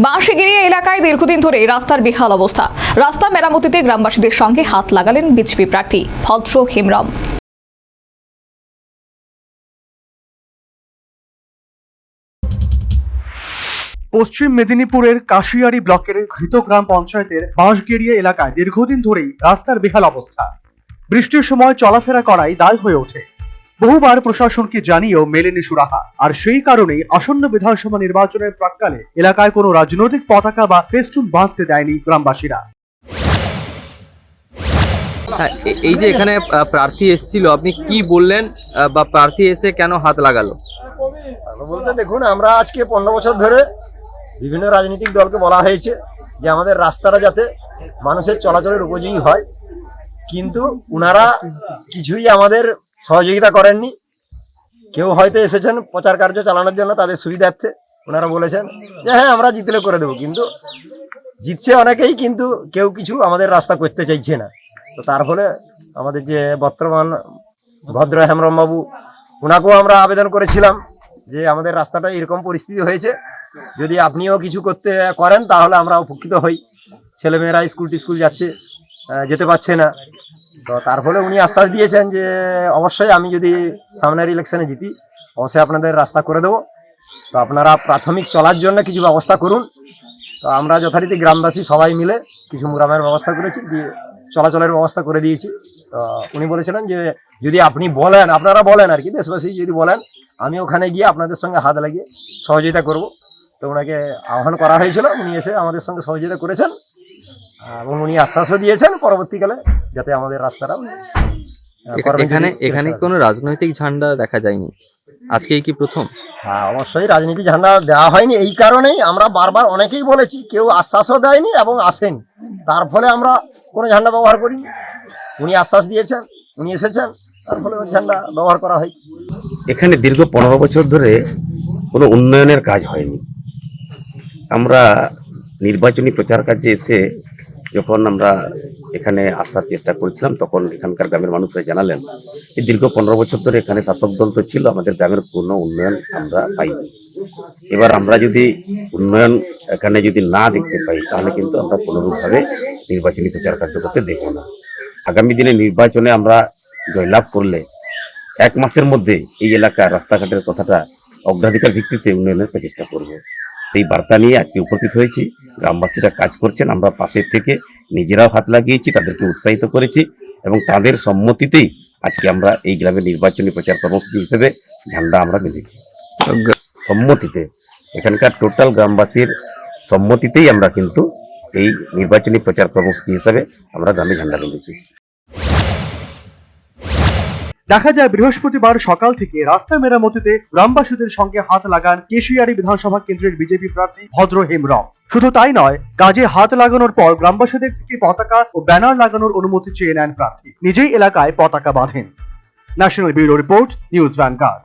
বাঁশগিরি এলাকায় দীর্ঘদিন ধরে রাস্তার বেহাল অবস্থা। রাস্তা মেরামতিতে গ্রামবাসীদের সঙ্গে হাত লাগালেন বিজেপি প্রার্থী ভদ্র হেমব্রম। পশ্চিম মেদিনীপুরের কাশিয়ারি ব্লকের ঘৃত গ্রাম পঞ্চায়েতের বাঁশগিরি এলাকায় দীর্ঘদিন ধরেই রাস্তার বেহাল অবস্থা। বৃষ্টির সময় চলাফেরা করাই দায় হয়ে ওঠে। বহুবার প্রশাসনকে জানিয়েও মেলেনি সুরাহা। আর সেই কারণেই আসন্ন বিধানসভা নির্বাচনের প্রাক্কালে এলাকায় কোনো রাজনৈতিক পতাকা বা ফেস্টুন বাঁধতে দেয়নি গ্রামবাসীরা। এই যে এখানে প্রার্থী এসেছিল, আপনি কি বললেন বা প্রার্থী এসে কেন হাত লাগালো? বলতে দেখুন, আমরা আজকে 15 বছর ধরে বিভিন্ন রাজনৈতিক দলকে বলা হয়েছে যে আমাদের রাস্তাটা যাতে মানুষের চলাচলের উপযোগী হয়, কিন্তু উনারা কিছুই আমাদের সহযোগিতা করেননি। কেউ হয়তো এসেছেন প্রচার কার্য চালানোর জন্য তাদের সুবিধার্থে, ওনারা বলেছেন যে হ্যাঁ আমরা জিতলে করে দেবো, কিন্তু জিতছে অনেকেই, কিন্তু কেউ কিছু আমাদের রাস্তা করতে চাইছে না। তো তার ফলে আমাদের যে বর্তমান ভদ্র হেমব্রম বাবু, ওনাকেও আমরা আবেদন করেছিলাম যে আমাদের রাস্তাটা এরকম পরিস্থিতি হয়েছে, যদি আপনিও কিছু করেন তাহলে আমরা উপকৃত হই। ছেলেমেয়েরা স্কুল যাচ্ছে, যেতে পারছে না। তো তার ফলে উনি আশ্বাস দিয়েছেন যে অবশ্যই আমি যদি সামনের ইলেকশনে জিতি অবশ্যই আপনাদের রাস্তা করে দেবো। তো আপনারা প্রাথমিক চলার জন্য কিছু ব্যবস্থা করুন। তো আমরা যথারীতি গ্রামবাসী সবাই মিলে কিছু গ্রামের ব্যবস্থা করেছি, দিয়ে চলাচলের ব্যবস্থা করে দিয়েছি। তো উনি বলেছিলেন যে যদি আপনি বলেন, আপনারা বলেন আর কি, দেশবাসী যদি বলেন, আমি ওখানে গিয়ে আপনাদের সঙ্গে হাত লাগিয়ে সহযোগিতা করব। তো ওনাকে আহ্বান করা হয়েছিল, উনি এসে আমাদের সঙ্গে সহযোগিতা করেছেন এবং উনি আশ্বাসও দিয়েছেন পরবর্তীকালে যাতে আমাদের রাস্তাটা এখানে কোনো রাজনৈতিক ঝান্ডা দেখা যায়নি, আজকেই কি প্রথম? হ্যাঁ, অবশ্যই রাজনীতি ঝান্ডা দেওয়া হয়নি। এই কারণেই আমরা বারবার অনেকেই বলেছি, কেউ আশ্বাসও দেয়নি এবং আসেনি, তার ফলে আমরা কোনো ঝান্ডা ব্যবহার করিনি। উনি আশ্বাস দিয়েছেন, উনি এসেছেন, তার ফলে ঝান্ডা ব্যবহার করা হয়েছে। এখানে দীর্ঘ 15 বছর ধরে কোনো উন্নয়নের কাজ হয়নি। আমরা নির্বাচনী প্রচার কাজে এসে যখন আমরা এখানে আসার চেষ্টা করেছিলাম, তখন এখানকার গ্রামের মানুষরা জানালেন যে দীর্ঘ 15 বছর ধরে এখানে শাসক দল তো ছিল, আমাদের গ্রামের কোনো উন্নয়ন আমরা পাইনি। এবার আমরা যদি উন্নয়ন এখানে যদি না দেখতে পাই, তাহলে কিন্তু আমরা কোনোরূপভাবে নির্বাচনী প্রচার কার্য করতে দেব না। আগামী দিনে নির্বাচনে আমরা জয়লাভ করলে 1 মাসের মধ্যে এই এলাকার রাস্তাঘাটের কথাটা অগ্রাধিকার ভিত্তিতে উন্নয়নের প্রচেষ্টা করব। এই বার্তা নিয়ে আজকে উপস্থিত হয়েছি। গ্রামবাসীরা কাজ করছেন, আমরা পাশে থেকে নিজেরাও হাত লাগিয়েছি, তাদেরকে উৎসাহিত করেছি এবং তাদের সম্মতিতেই আজকে আমরা এই গ্রামের নির্বাচনী প্রচার কর্মসূচি হিসেবে ঝান্ডা আমরা বেঁধেছি। সম্মতিতে, এখানকার টোটাল গ্রামবাসীর সম্মতিতেই আমরা কিন্তু এই নির্বাচনী প্রচার কর্মসূচি হিসেবে আমরা গ্রামে ঝান্ডা বেঁধেছি। দেখা যায় বৃহস্পতিবার সকাল থেকে রাস্তা মেরামতিতে গ্রামবাসীদের সঙ্গে হাত লাগান কেশিয়ারি বিধানসভা কেন্দ্রের বিজেপি প্রার্থী ভদ্র হেমব্রম। শুধু তাই নয়, কাজে হাত লাগানোর পর গ্রামবাসীদের থেকে পতাকা ও ব্যানার লাগানোর অনুমতি চেয়ে নেন প্রার্থী। নিজেই এলাকায় পতাকা বাঁধেন। National bureau report, news vanguard.